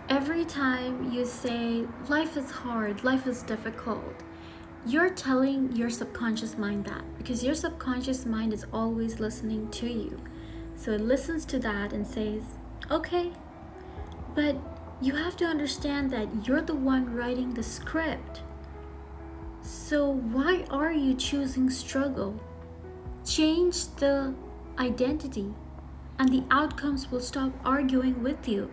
Every time you say life is hard, life is difficult, you're telling your subconscious mind that because your subconscious mind is always listening to you. So it listens to that and says, okay, but you have to understand that you're the one writing the script. So why are you choosing struggle? Change the identity, and the outcomes will stop arguing with you.